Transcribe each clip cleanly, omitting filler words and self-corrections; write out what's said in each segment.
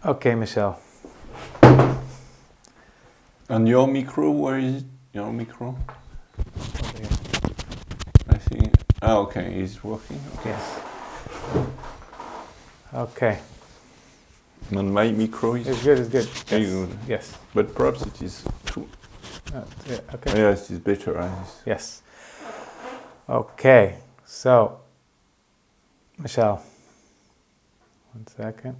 Okay, Michel. And your micro, where is it? Your micro? Over here. I think. Okay, it's working. Okay. Yes. Okay. And my micro is. It's good. It's good. Very Yes. good. Yes. But perhaps it is too. Yeah, okay. Yes, it's better. Yes. Okay. So, Michel. 1 second.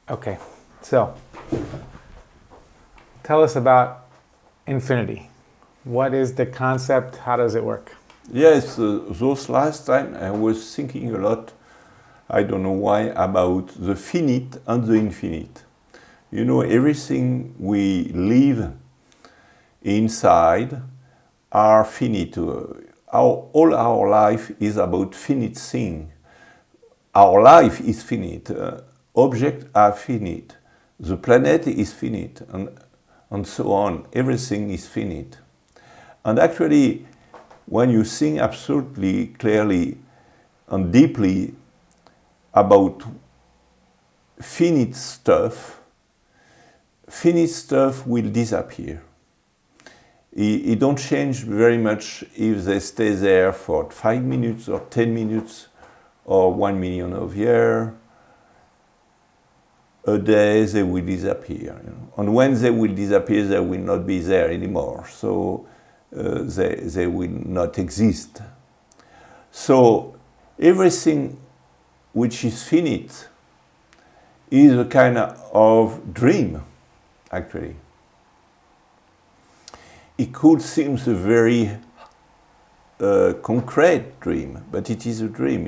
Okay. So, tell us about infinity. What is the concept? How does it work? Yes, those last time I was thinking a lot, I don't know why, about the finite and the infinite. You know, everything we live inside are finite. All our life is about finite thing. Our life is finite. Objects are finite. The planet is finite, and so on. Everything is finite. And actually, when you think absolutely clearly and deeply about finite stuff will disappear. It don't change very much if they stay there for 5 minutes or 10 minutes or 1 million of years. A day they will disappear. You know? And when they will disappear, they will not be there anymore. So they will not exist. So everything which is finite is a kind of dream, actually. It could seem a very concrete dream, but it is a dream.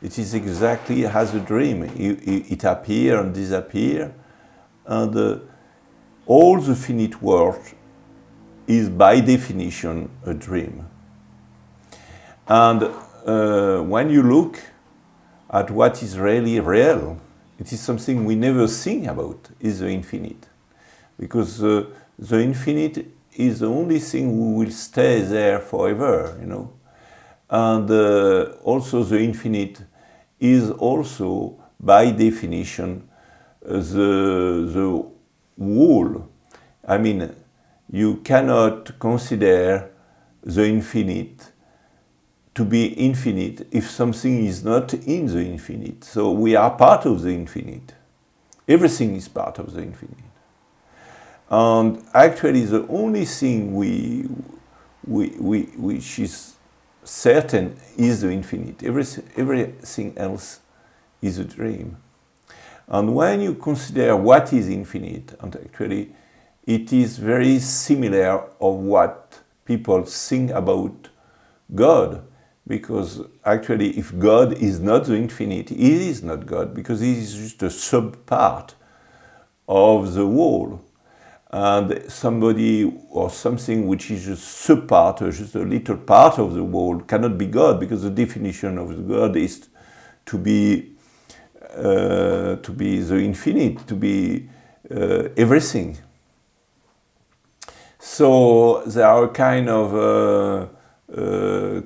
It is exactly as a dream. It appears and disappears, and all the finite world is by definition a dream. And when you look at what is really real, it is something we never think about, is the infinite. Because the infinite is the only thing who will stay there forever, you know. And also the infinite is also, by definition, the whole. I mean, you cannot consider the infinite to be infinite if something is not in the infinite. So we are part of the infinite. Everything is part of the infinite. And actually the only thing which is certain is the infinite. Everything else is a dream. And when you consider what is infinite, and actually it is very similar of what people think about God, because actually if God is not the infinite, he is not God, because he is just a sub-part of the whole. And somebody or something which is just sub-part, or just a little part of the whole, cannot be God, because the definition of the God is to be the infinite, to be everything. So there are a kind of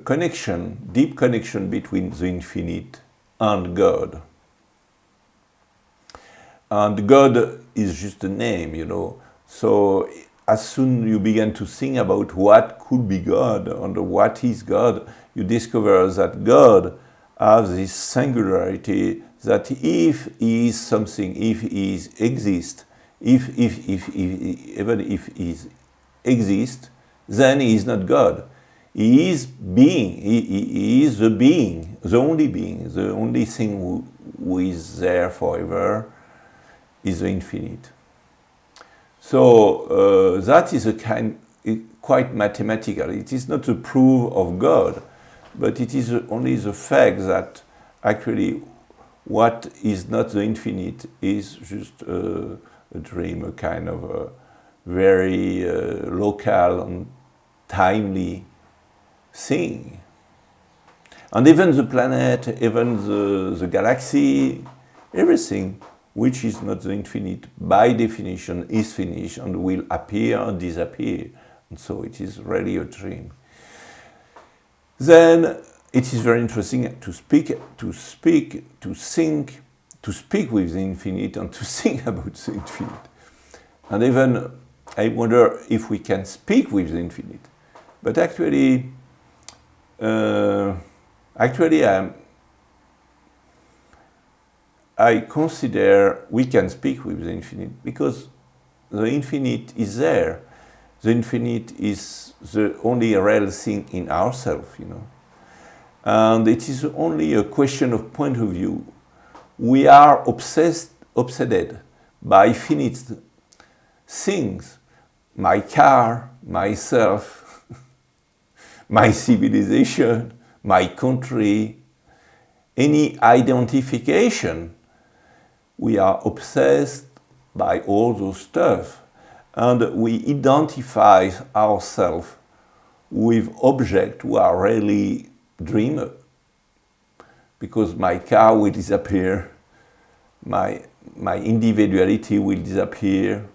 connection, deep connection between the infinite and God. And God is just a name, you know. So as soon you begin to think about what could be God and what is God, you discover that God has this singularity, that if he is something, if he exists, even if he exists, then he is not God. He is being, he is the being, the only being, the only thing who is there forever is the infinite. So that is a kind, quite mathematical. It is not a proof of God, but it is only the fact that actually what is not the infinite is just a dream, a kind of a very local and timely thing. And even the planet, even the galaxy, Everything which is not the infinite, by definition, is finished and will appear and disappear. And so it is really a dream. Then it is very interesting to speak with the infinite and to think about the infinite. And even I wonder if we can speak with the infinite. But actually I consider we can speak with the infinite because the infinite is there. The infinite is the only real thing in ourselves, you know. And it is only a question of point of view. We are obsessed by finite things. My car, myself, my civilization, my country, any identification. We are obsessed by all those stuff. And we identify ourselves with objects who are really dreamers. Because my car will disappear, my individuality will disappear.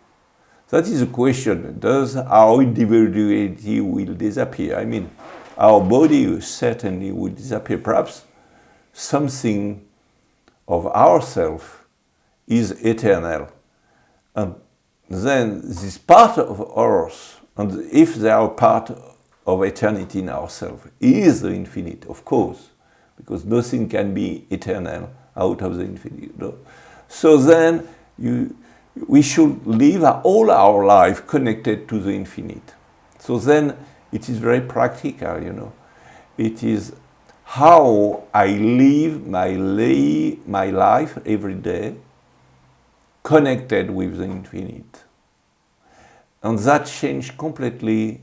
That is a question. Does our individuality will disappear? I mean, our body certainly will disappear. Perhaps something of ourselves is eternal. And then this part of ours, and if there are part of eternity in ourselves, is the infinite, of course, because nothing can be eternal out of the infinite. No? So then we should live all our life connected to the infinite. So then it is very practical, you know. It is how I live my life every day connected with the infinite. And that changed completely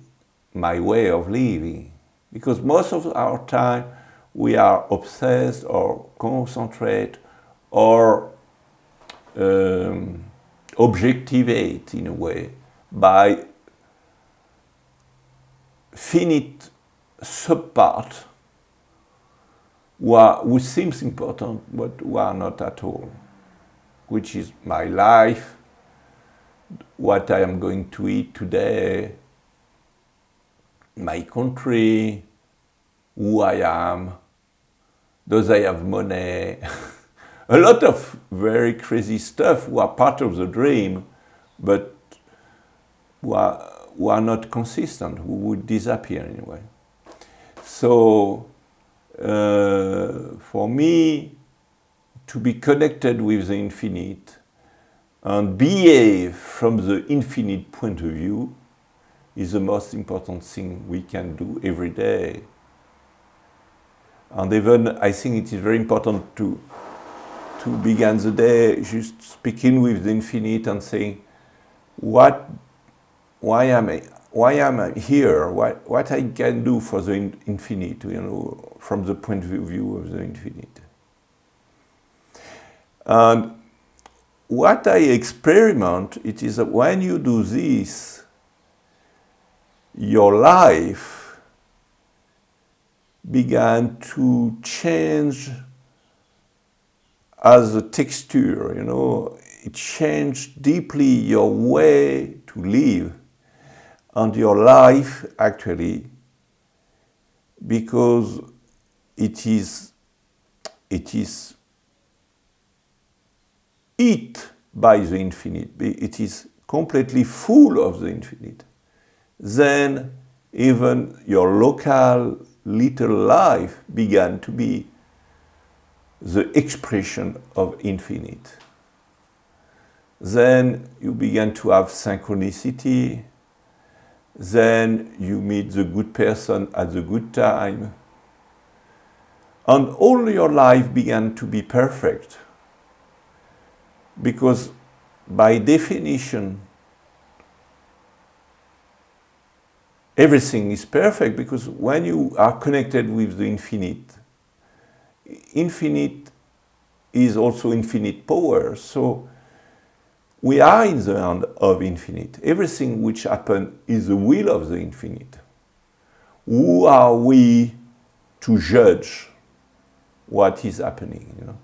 my way of living. Because most of our time we are obsessed or concentrate or objectivate in a way by finite subpart who seems important but who are not at all, which is my life, what I am going to eat today, my country, who I am, does I have money, a lot of very crazy stuff who are part of the dream, but who are not consistent, who would disappear anyway. So for me, to be connected with the infinite and behave from the infinite point of view is the most important thing we can do every day. And even I think it is very important to begin the day just speaking with the infinite and saying, why am I here? What I can do for the infinite, you know, from the point of view of the infinite. And what I experiment, it is that when you do this, your life began to change as a texture, you know. It changed deeply your way to live and your life actually, because it is eat by the infinite. It is completely full of the infinite. Then even your local little life began to be the expression of infinite. Then you began to have synchronicity. Then you meet the good person at the good time. And all your life began to be perfect. Because by definition, everything is perfect, because when you are connected with the infinite, infinite is also infinite power. So we are in the hand of infinite. Everything which happens is the will of the infinite. Who are we to judge what is happening, you know?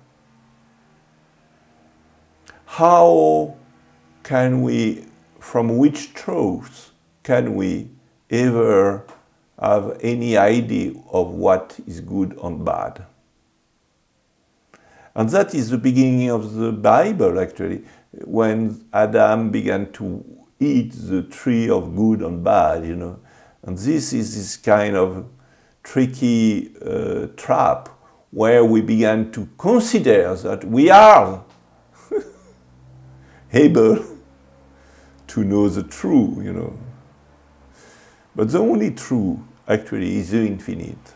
how can we, from which truths can we ever have any idea of what is good and bad? And that is the beginning of the Bible, actually, when Adam began to eat the tree of good and bad, you know. And this is this kind of tricky trap where we began to consider that we are able to know the true, you know. But the only true, actually, is the infinite.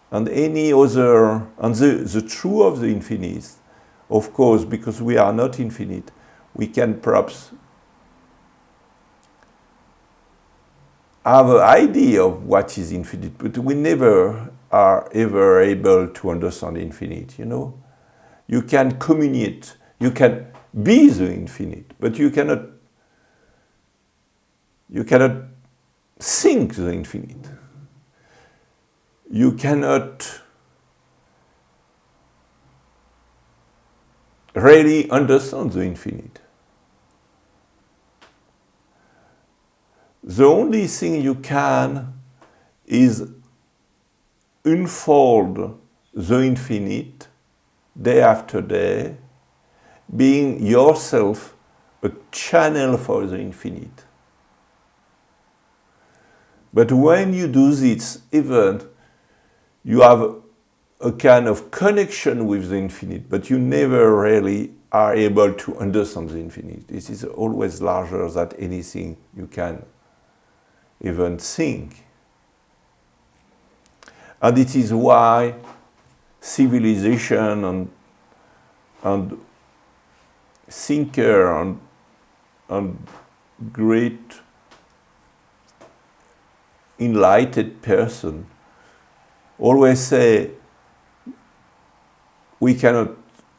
And any other, and the true of the infinite, of course, because we are not infinite, we can perhaps have an idea of what is infinite, but we never are ever able to understand infinite, you know. You can communicate, you can be the infinite, but you cannot think the infinite. You cannot really understand the infinite. The only thing you can is unfold the infinite day after day, being yourself a channel for the infinite. But when you do this, even you have a kind of connection with the infinite, but you never really are able to understand the infinite. This is always larger than anything you can even think. And it is why civilization and thinker and great enlightened person always say we cannot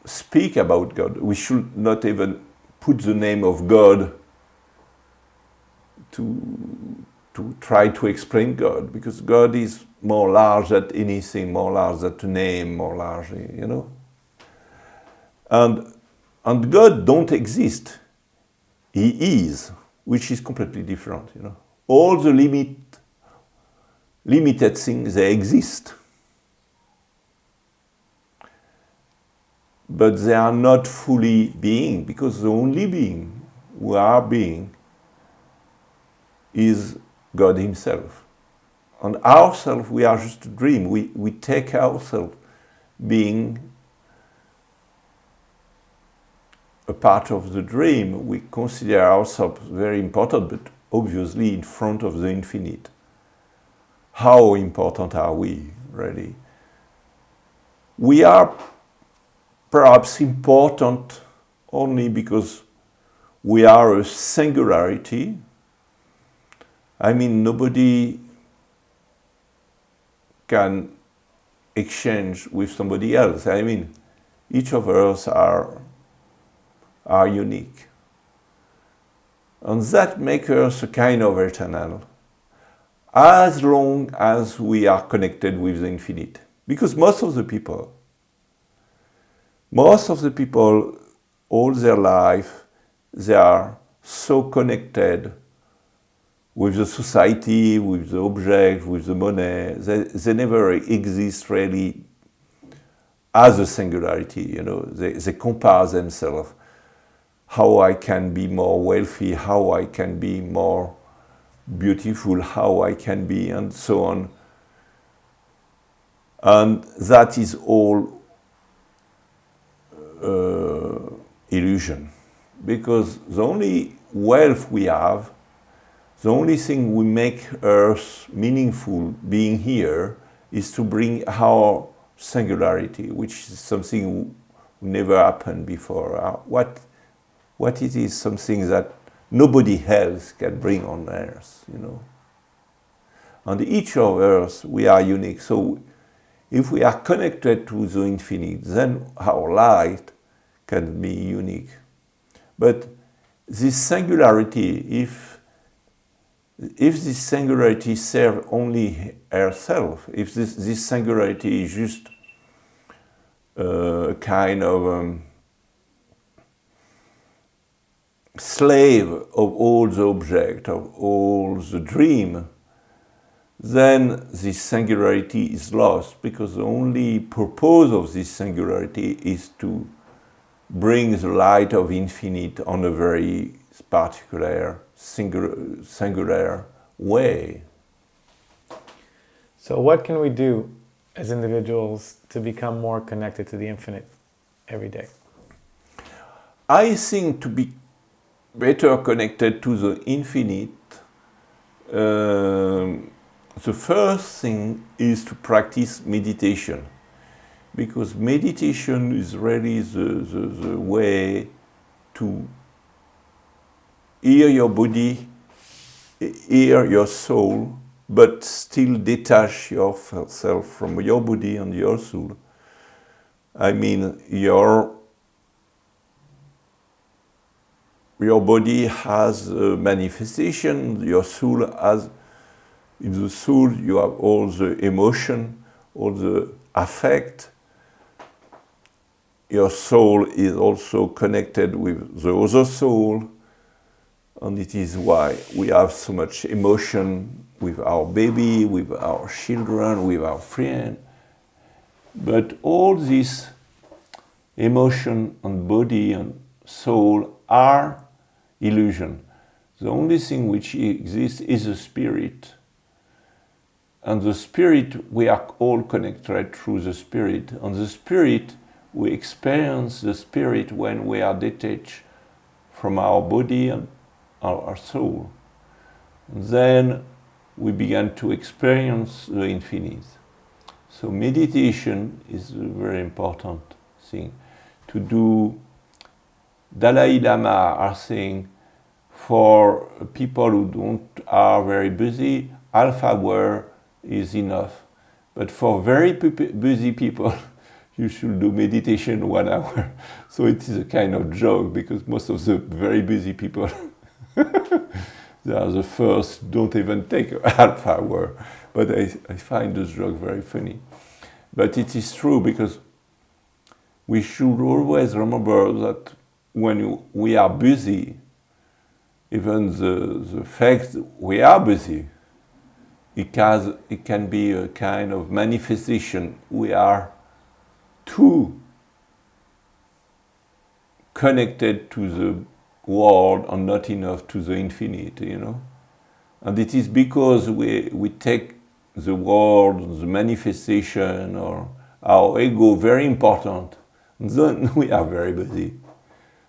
speak about God. We should not even put the name of God to try to explain God, because God is more large than anything, more large than to name, more large, you know. And God don't exist. He is, which is completely different, you know. All the limited things, they exist. But they are not fully being, because the only being who are being is God himself. And ourselves, we are just a dream. We take ourselves being a part of the dream. We consider ourselves very important, but obviously in front of the infinite. How important are we, really? We are perhaps important only because we are a singularity. I mean, nobody can exchange with somebody else. I mean, each of us are unique. And that makes us a kind of eternal, as long as we are connected with the infinite. Because most of the people, all their life, they are so connected with the society, with the object, with the money. They never exist really as a singularity, you know. They compare themselves. How I can be more wealthy, how I can be more beautiful, how I can be, and so on. And that is all illusion. Because the only wealth we have, the only thing we make Earth meaningful being here, is to bring our singularity, which is something never happened before. What it is, something that nobody else can bring on Earth, you know. And each of us, we are unique. So if we are connected to the infinite, then our light can be unique. But this singularity, if this singularity serves only herself, if this singularity is just a kind of slave of all the object, of all the dream, then this singularity is lost, because the only purpose of this singularity is to bring the light of infinite on a very particular, singular way. So, what can we do as individuals to become more connected to the infinite every day? I think to be better connected to the infinite, the first thing is to practice meditation, because meditation is really the way to hear your body, hear your soul, but still detach yourself from your body and your soul. I mean, your body has a manifestation, your soul has, in the soul you have all the emotion, all the affect. Your soul is also connected with the other soul, and it is why we have so much emotion with our baby, with our children, with our friend. But all this emotion and body and soul are illusion. The only thing which exists is the spirit. And the spirit, we are all connected through the spirit. And the spirit, we experience the spirit when we are detached from our body and our soul. And then we begin to experience the infinite. So meditation is a very important thing to do. Dalai Lama are saying, for people who are very busy, half hour is enough. But for very busy people, you should do meditation 1 hour. So it is a kind of joke, because most of the very busy people, they are the first, don't even take a half hour. But I find this joke very funny. But it is true, because we should always remember that when we are busy, even the fact we are busy, it can be a kind of manifestation. We are too connected to the world and not enough to the infinite, you know. And it is because we take the world, the manifestation, or our ego very important, and then we are very busy.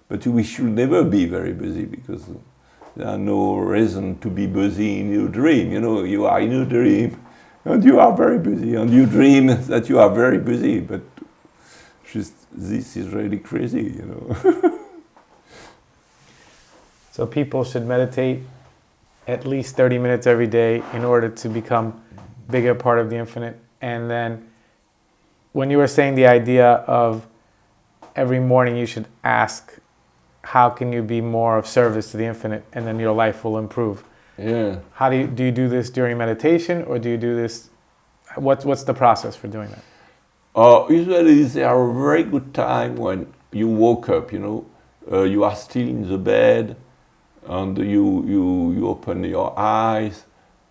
But we should never be very busy, because there are no reason to be busy in your dream. You know, you are in a dream and you are very busy, and you dream that you are very busy, but just this is really crazy, you know. So, people should meditate at least 30 minutes every day in order to become a bigger part of the infinite. And then, when you were saying the idea of every morning you should ask, how can you be more of service to the infinite, and then your life will improve. Yeah. How do you do this during meditation, or do you do this? What's the process for doing that? Usually there are a very good time when you woke up, you know, you are still in the bed, and you open your eyes,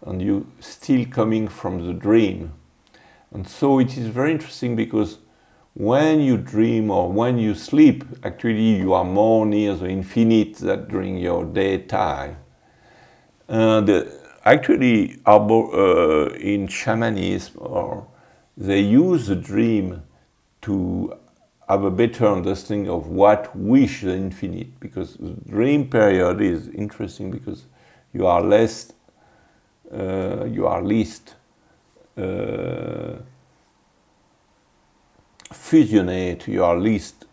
and you still coming from the dream. And so it is very interesting, because when you dream or when you sleep, actually you are more near the infinite than during your daytime. And actually, in shamanism, or they use the dream to have a better understanding of what wish the infinite, because the dream period is interesting, because you are least fusionate, you are least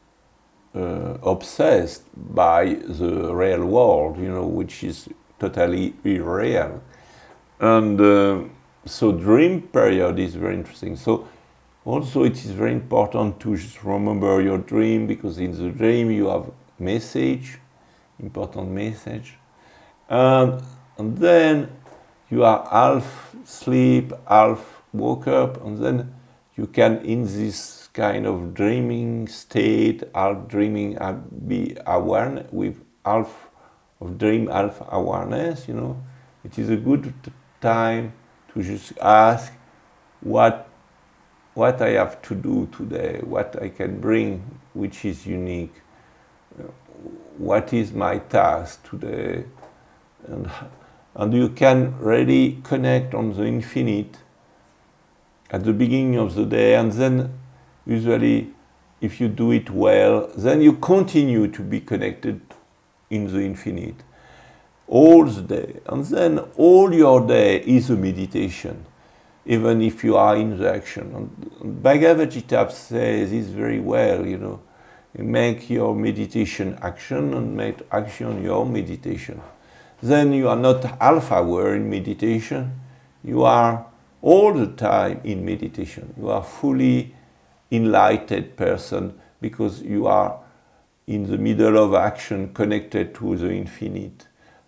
obsessed by the real world, you know, which is totally irreal. And so dream period is very interesting. So also it is very important to just remember your dream, because in the dream you have message, important message. And then you are half sleep, half woke up, and then you can, in this kind of dreaming state, half dreaming, be aware with half of dream alpha awareness, you know, it is a good time to just ask what I have to do today, what I can bring which is unique, what is my task today, and you can really connect on the infinite at the beginning of the day, and then usually if you do it well, then you continue to be connected in the infinite all the day, and then all your day is a meditation, even if you are in the action. And Bhagavad Gita says this very well, you know, make your meditation action and make action your meditation. Then you are not half-hour in meditation, you are all the time in meditation. You are fully enlightened person because you are in the middle of action connected to the infinite.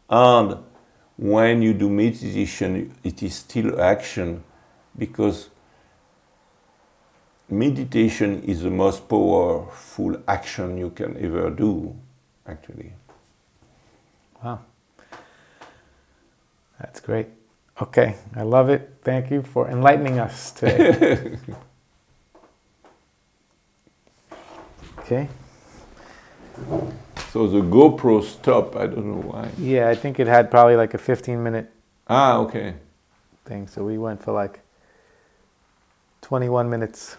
And when you do meditation, it is still action because meditation is the most powerful action you can ever do, actually. Wow. That's great. Okay, I love it. Thank you for enlightening us today. Okay. So the GoPro stopped, I don't know why. Yeah, I think it had probably like a 15-minute Ah, okay. thing, so we went for like 21 minutes.